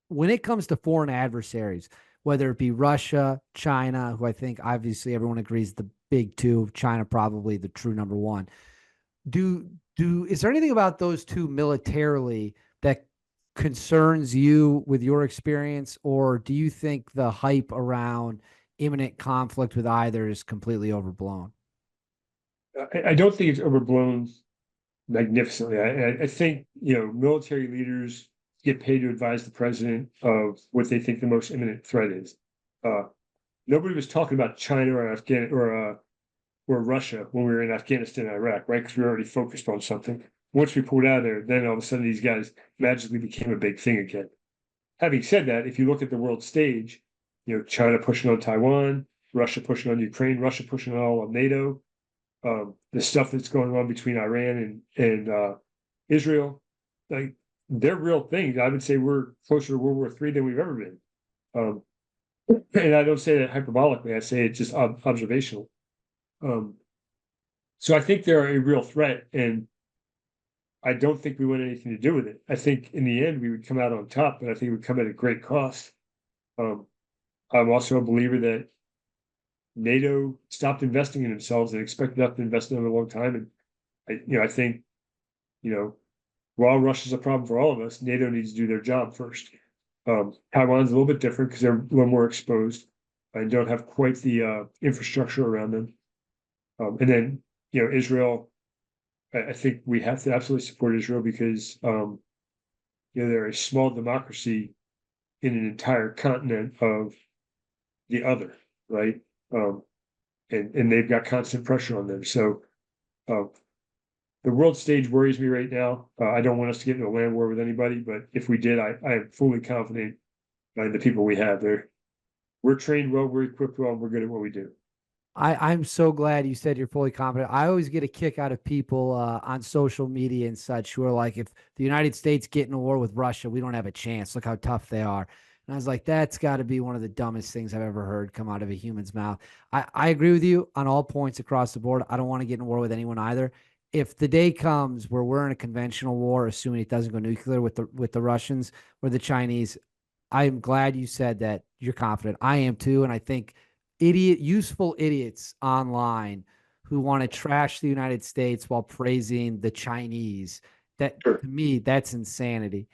when it comes to foreign adversaries, whether it be Russia, China, who I think obviously everyone agrees the big two, China probably the true number one. Is there anything about those two militarily that concerns you with your experience, or do you think the hype around imminent conflict with either is completely overblown? I don't think it's overblown magnificently. I think, military leaders get paid to advise the president of what they think the most imminent threat is. Uh, Nobody was talking about China or or Russia when we were in Afghanistan and Iraq, right? Because we were already focused on something. Once we pulled out of there, then all of a sudden these guys magically became a big thing again. Having said that, if you look at the world stage, China pushing on Taiwan, Russia pushing on Ukraine, Russia pushing on all of NATO, the stuff that's going on between Iran and Israel, like they're real things. I would say we're closer to World War III than we've ever been. Um, and I don't say that hyperbolically. I say it just observational. Um, so I think they're a real threat, and I don't think we want anything to do with it. I think in the end we would come out on top, but I think it would come at a great cost. Um, I'm also a believer that NATO stopped investing in themselves and expected us to invest in them a long time. And I think, you know, while Russia's a problem for all of us, NATO needs to do their job first. Taiwan's a little bit different because they're a little more exposed and don't have quite the infrastructure around them. And then, Israel, I think we have to absolutely support Israel because, they're a small democracy in an entire continent of the other, right? Um, and they've got constant pressure on them. So uh, the world stage worries me right now. I don't want us to get into a land war with anybody, but if we did, I am fully confident in the people we have there. We're trained well, we're equipped well, and we're good at what we do. I'm so glad you said you're fully confident. I always get a kick out of people on social media and such who are like, if the United States get in a war with Russia, we don't have a chance. Look how tough they are. And I was like, that's got to be one of the dumbest things I've ever heard come out of a human's mouth. I agree with you on all points across the board. I don't want to get in a war with anyone either. If the day comes where we're in a conventional war, assuming it doesn't go nuclear with the Russians or the Chinese, I'm glad you said that you're confident. I am too. And I think useful idiots online who want to trash the United States while praising the Chinese. That Sure. to me, that's insanity.